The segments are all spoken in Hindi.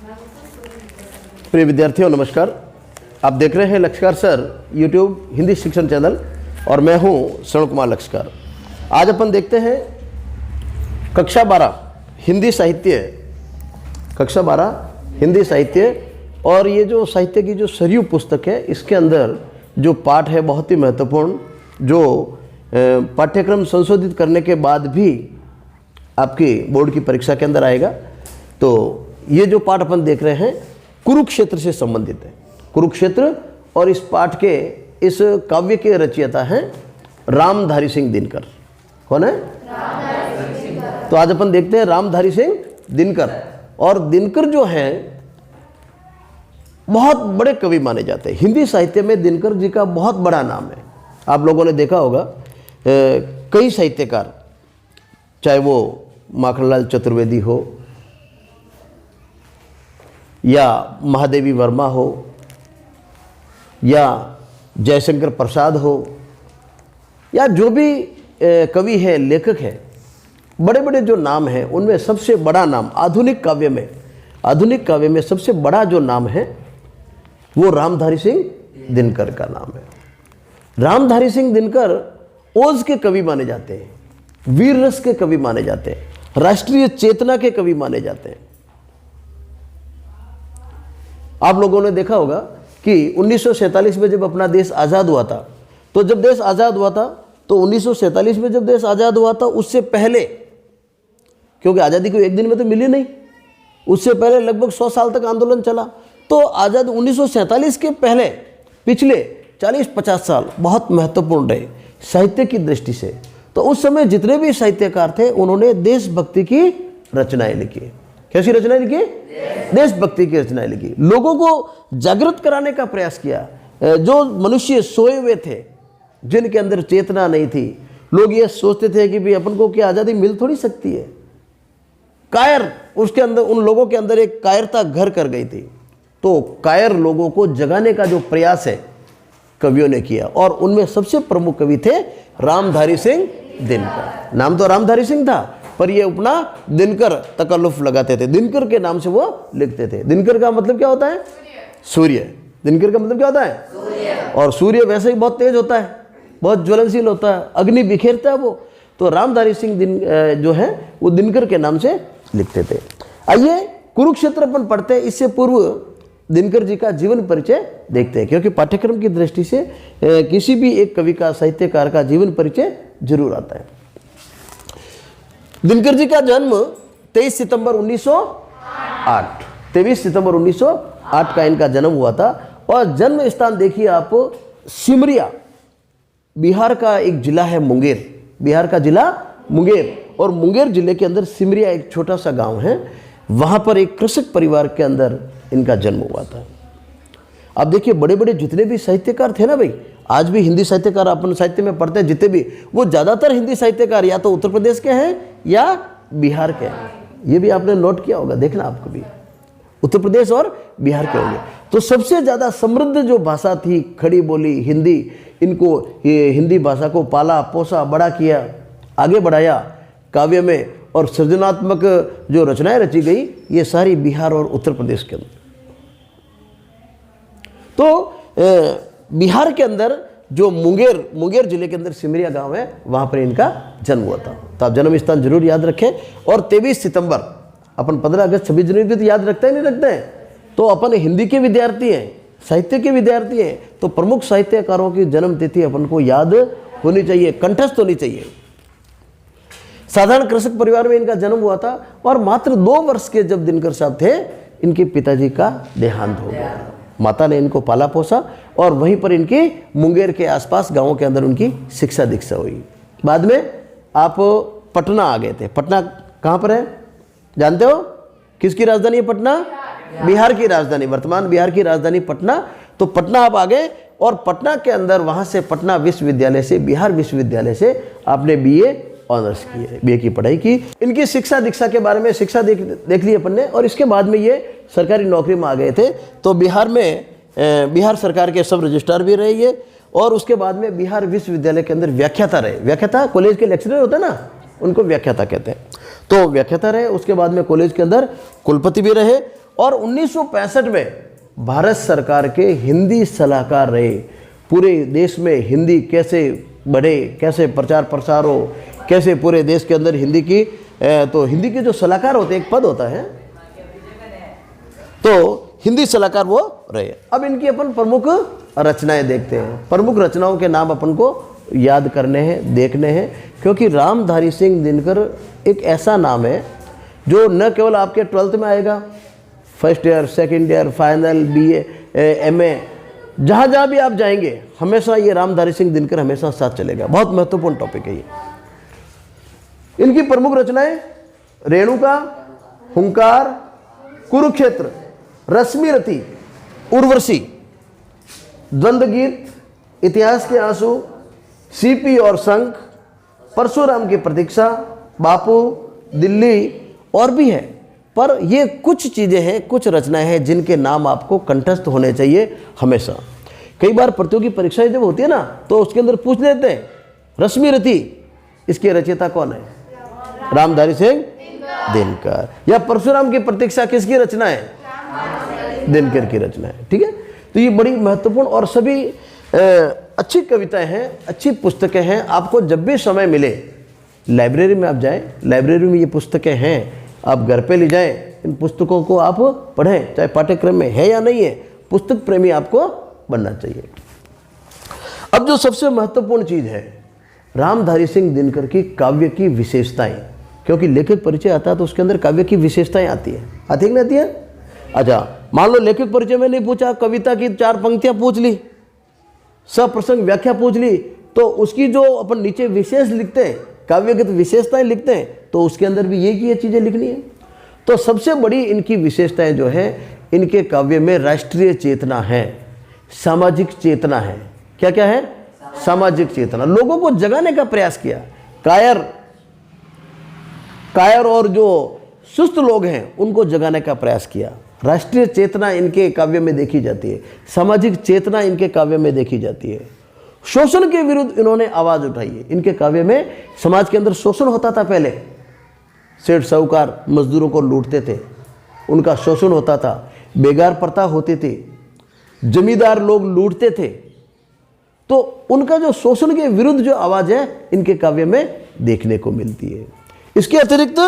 प्रिय विद्यार्थियों नमस्कार। आप देख रहे हैं लक्ष्यकार सर यूट्यूब हिंदी शिक्षण चैनल और मैं हूं श्रवण कुमार लक्ष्यकार। आज अपन देखते हैं कक्षा 12 हिंदी साहित्य, कक्षा 12 हिंदी साहित्य। और ये जो साहित्य की जो सरयू पुस्तक है इसके अंदर जो पाठ है बहुत ही महत्वपूर्ण, जो पाठ्यक्रम संशोधित करने के बाद भी आपकी बोर्ड की परीक्षा के अंदर आएगा। तो ये जो पाठ अपन देख रहे हैं कुरुक्षेत्र से संबंधित है। कुरुक्षेत्र, और इस पाठ के इस काव्य के रचयिता हैं रामधारी सिंह दिनकर। कौन है? तो आज अपन देखते हैं रामधारी सिंह दिनकर। और दिनकर जो हैं बहुत बड़े कवि माने जाते हैं। हिंदी साहित्य में दिनकर जी का बहुत बड़ा नाम है। आप लोगों ने देखा होगा कई साहित्यकार, चाहे वो माखनलाल चतुर्वेदी हो या महादेवी वर्मा हो या जयशंकर प्रसाद हो या जो भी कवि है, लेखक है, बड़े बड़े जो नाम हैं उनमें सबसे बड़ा नाम आधुनिक काव्य में सबसे बड़ा जो नाम है वो रामधारी सिंह दिनकर का नाम है। रामधारी सिंह दिनकर ओज के कवि माने जाते हैं, वीर रस के कवि माने जाते हैं, राष्ट्रीय चेतना के कवि माने जाते हैं। आप लोगों ने देखा होगा कि 1947 में जब अपना देश आज़ाद हुआ था, तो जब देश आज़ाद हुआ था तो 1947 में जब देश आज़ाद हुआ था उससे पहले, क्योंकि आज़ादी को एक दिन में तो मिली नहीं, उससे पहले लगभग 100 साल तक आंदोलन चला। तो आज़ाद 1947 के पहले पिछले 40-50 साल बहुत महत्वपूर्ण रहे साहित्य की दृष्टि से। तो उस समय जितने भी साहित्यकार थे उन्होंने देशभक्ति की रचनाएं लिखी। कैसी रचनाएं लिखी? देशभक्ति की रचनाएं लिखी। लोगों को जागृत कराने का प्रयास किया। जो मनुष्य सोए हुए थे, जिनके अंदर चेतना नहीं थी, लोग ये सोचते थे कि भाई अपन को क्या आज़ादी मिल थोड़ी सकती है, कायर, उसके अंदर उन लोगों के अंदर एक कायरता घर कर गई थी। तो कायर लोगों को जगाने का जो प्रयास है कवियों ने किया, और उनमें सबसे प्रमुख कवि थे रामधारी सिंह दिनकर। नाम तो रामधारी सिंह था पर ये उपना दिनकर तकल्लुफ लगाते थे, दिनकर के नाम से वो लिखते थे। दिनकर का मतलब क्या होता है? सूर्य। दिनकर का मतलब क्या होता है? सूर्य। और सूर्य वैसे ही बहुत तेज होता है, बहुत ज्वलनशील होता है, अग्नि बिखेरता है वो। तो रामधारी सिंह जो है वो दिनकर के नाम से लिखते थे। आइए कुरुक्षेत्र अपन पढ़ते हैं, इससे पूर्व दिनकर जी का जीवन परिचय देखते हैं, क्योंकि पाठ्यक्रम की दृष्टि से किसी भी एक कवि का, साहित्यकार का जीवन परिचय जरूर आता है। दिनकर जी का जन्म 23 सितंबर 1908, 23 सितंबर 1908 का इनका जन्म हुआ था। और जन्म स्थान देखिए आप, सिमरिया, बिहार का एक जिला है मुंगेर, बिहार का जिला मुंगेर। और मुंगेर जिले के अंदर सिमरिया एक छोटा सा गांव है, वहां पर एक कृषक परिवार के अंदर इनका जन्म हुआ था। अब देखिए बड़े बड़े जितने भी साहित्यकार थे ना भाई, आज भी हिंदी साहित्यकार अपन साहित्य में पढ़ते हैं जितने भी, वो ज़्यादातर हिंदी साहित्यकार या तो उत्तर प्रदेश के हैं या बिहार के हैं। ये भी आपने नोट किया होगा, देखना आपको भी, उत्तर प्रदेश और बिहार के होंगे। तो सबसे ज़्यादा समृद्ध जो भाषा थी खड़ी बोली हिंदी, इनको ये हिंदी भाषा को पाला पोसा बड़ा किया, आगे बढ़ाया काव्य में, और सृजनात्मक जो रचनाएं रची गई ये सारी बिहार और उत्तर प्रदेश के अंदर। तो बिहार के अंदर जो मुंगेर जिले के अंदर सिमरिया गांव है, वहां पर इनका जन्म हुआ था। तो आप जन्म स्थान जरूर याद रखें। और 23 सितंबर, अपन 15 अगस्त 26 जनवरी को तो याद रखते हैं नहीं रखते हैं? तो अपन हिंदी के विद्यार्थी हैं, साहित्य के विद्यार्थी हैं, तो प्रमुख साहित्यकारों की जन्म तिथि अपन को याद होनी चाहिए, कंठस्थ होनी चाहिए। साधारण कृषक परिवार में इनका जन्म हुआ था, और मात्र 2 वर्ष के जब दिनकर साहब थे इनके पिताजी का देहांत हो गया। माता ने इनको पाला पोसा और वहीं पर इनकी मुंगेर के आसपास गांवों के अंदर उनकी शिक्षा दीक्षा हुई। बाद में आप पटना आ गए थे। पटना कहाँ पर है जानते हो? किसकी राजधानी है पटना? बिहार की राजधानी, वर्तमान बिहार की राजधानी पटना। तो पटना आप आ गए, और पटना के अंदर वहाँ से पटना विश्वविद्यालय से, बिहार विश्वविद्यालय से आपने BA ऑनर्स की है, BA की पढ़ाई की। इनकी शिक्षा दीक्षा के बारे में शिक्षा देख ली अपन ने, और इसके बाद में ये सरकारी नौकरी में आ गए थे। तो बिहार में बिहार सरकार के सब रजिस्ट्रार भी रहे ये, और उसके बाद में बिहार विश्वविद्यालय के अंदर व्याख्याता रहे। व्याख्याता कॉलेज के लेक्चरर होते हैं ना, उनको व्याख्याता कहते हैं। तो व्याख्याता रहे, उसके बाद में कॉलेज के अंदर कुलपति भी रहे, और 1965 में भारत सरकार के हिंदी सलाहकार रहे। पूरे देश में हिंदी कैसे बढ़े, कैसे प्रचार प्रसार हो, कैसे पूरे देश के अंदर हिंदी की, तो हिंदी के जो सलाहकार होते हैं, एक पद होता है, तो हिंदी सलाहकार वो रहे। अब इनकी अपन प्रमुख रचनाएं देखते हैं। प्रमुख रचनाओं के नाम अपन को याद करने हैं, देखने हैं, क्योंकि रामधारी सिंह दिनकर एक ऐसा नाम है जो न केवल आपके 12th में आएगा, first year, second year, final, BA, MA, जहाँ जहाँ भी आप जाएंगे हमेशा ये रामधारी सिंह दिनकर हमेशा साथ चलेगा। बहुत महत्वपूर्ण टॉपिक है ये। इनकी प्रमुख रचनाएं रेणुका, हुंकार, कुरुक्षेत्र, रश्मिरथी, उर्वशी, द्वंद्व गीत, इतिहास के आंसू, सीपी और शंख, परशुराम की प्रतीक्षा, बापू, दिल्ली और भी है। पर ये कुछ चीज़ें हैं, कुछ रचनाएं हैं जिनके नाम आपको कंठस्थ होने चाहिए हमेशा। कई बार प्रतियोगी परीक्षाएं जब होती है ना, तो उसके अंदर पूछ लेते हैं रश्मिरथी, इसके रचयिता कौन है? रामधारी सिंह दिनकर। या परशुराम की प्रतीक्षा किसकी रचना है? दिनकर की रचना है। ठीक है, तो ये बड़ी महत्वपूर्ण और सभी अच्छी कविताएं हैं, अच्छी पुस्तकें हैं। आपको जब भी समय मिले लाइब्रेरी में आप जाएं, लाइब्रेरी में ये पुस्तकें हैं, आप घर पे ले जाएं, इन पुस्तकों को आप पढ़ें, चाहे पाठ्यक्रम में है या नहीं है, पुस्तक प्रेमी आपको बनना चाहिए। अब जो सबसे महत्वपूर्ण चीज़ है, रामधारी सिंह दिनकर की काव्य की विशेषताएं, क्योंकि लेखक परिचय आता है तो उसके अंदर काव्य की विशेषताएं आती है कि नहीं आती है? अच्छा, मान लो लेखक परिचय में नहीं पूछा, कविता की 4 पंक्तियां पूछ ली, सप्रसंग व्याख्या पूछ ली, तो उसकी जो अपन नीचे विशेष लिखते हैं, काव्य की तो विशेषताएं लिखते हैं, तो उसके अंदर भी ये चीज़ें लिखनी है। तो सबसे बड़ी इनकी विशेषताएं जो है, इनके काव्य में राष्ट्रीय चेतना है, सामाजिक चेतना है। क्या क्या है? सामाजिक चेतना, लोगों को जगाने का प्रयास किया। कायर और जो सुस्त लोग हैं उनको जगाने का प्रयास किया। राष्ट्रीय चेतना इनके काव्य में देखी जाती है, सामाजिक चेतना इनके काव्य में देखी जाती है। शोषण के विरुद्ध इन्होंने आवाज उठाई है। इनके काव्य में समाज के अंदर शोषण होता था, पहले सेठ साहूकार मजदूरों को लूटते थे, उनका शोषण होता था, बेगार प्रथा होती थी, जमींदार लोग लूटते थे, तो उनका जो शोषण के विरुद्ध जो आवाज है इनके काव्य में देखने को मिलती है। इसके अतिरिक्त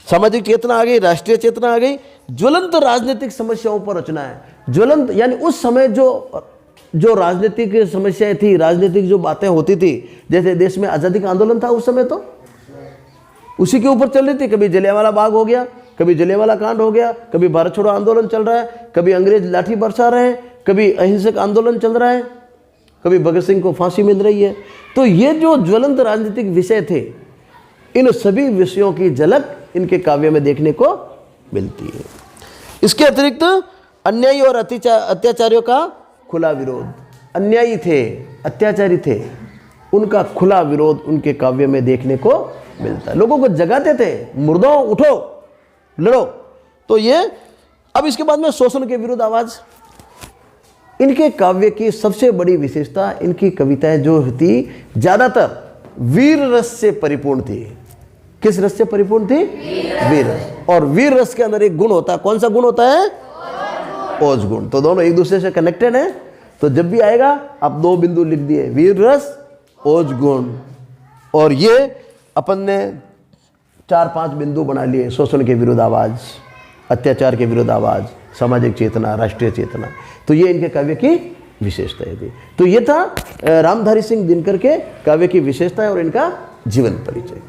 सामाजिक चेतना आ गई, राष्ट्रीय चेतना आ गई, ज्वलंत राजनीतिक समस्याओं पर रचना है। ज्वलंत यानी उस समय जो राजनीतिक समस्याएं थी, राजनीतिक जो बातें होती थी, जैसे देश में आज़ादी का आंदोलन था उस समय, तो उसी के ऊपर चल रही थी। कभी जलियांवाला बाग हो गया, कभी जलियांवाला कांड हो गया, कभी भारत छोड़ो आंदोलन चल रहा है, कभी अंग्रेज लाठी बरसा रहे हैं, कभी अहिंसक आंदोलन चल रहा है, कभी भगत सिंह को फांसी मिल रही है। तो ये जो ज्वलंत राजनीतिक विषय थे, इन सभी विषयों की झलक इनके काव्य में देखने को मिलती है। इसके अतिरिक्त अन्यायी और अत्याचारियों का खुला विरोध, अन्यायी थे, अत्याचारी थे, उनका खुला विरोध उनके काव्य में देखने को मिलता है। लोगों को जगाते थे, मुर्दों उठो, लड़ो। तो ये, अब इसके बाद में शोषण के विरुद्ध आवाज। इनके काव्य की सबसे बड़ी विशेषता, इनकी कविताएं जो थी ज्यादातर वीर रस से परिपूर्ण थी। किस रस से परिपूर्ण थी? वीर रस। और वीर रस के अंदर एक गुण होता है, कौन सा गुण होता है? ओज गुण। तो दोनों एक दूसरे से कनेक्टेड है। तो जब भी आएगा आप 2 बिंदु लिख दिए, वीर रस, ओज गुण, और ये अपन ने 4-5 बिंदु बना लिए। शोषण के विरुद्ध आवाज, अत्याचार के विरुद्ध आवाज, सामाजिक चेतना, राष्ट्रीय चेतना। तो ये इनके काव्य की विशेषताएं थी। तो ये था रामधारी सिंह दिनकर के काव्य की विशेषताएं और इनका जीवन परिचय।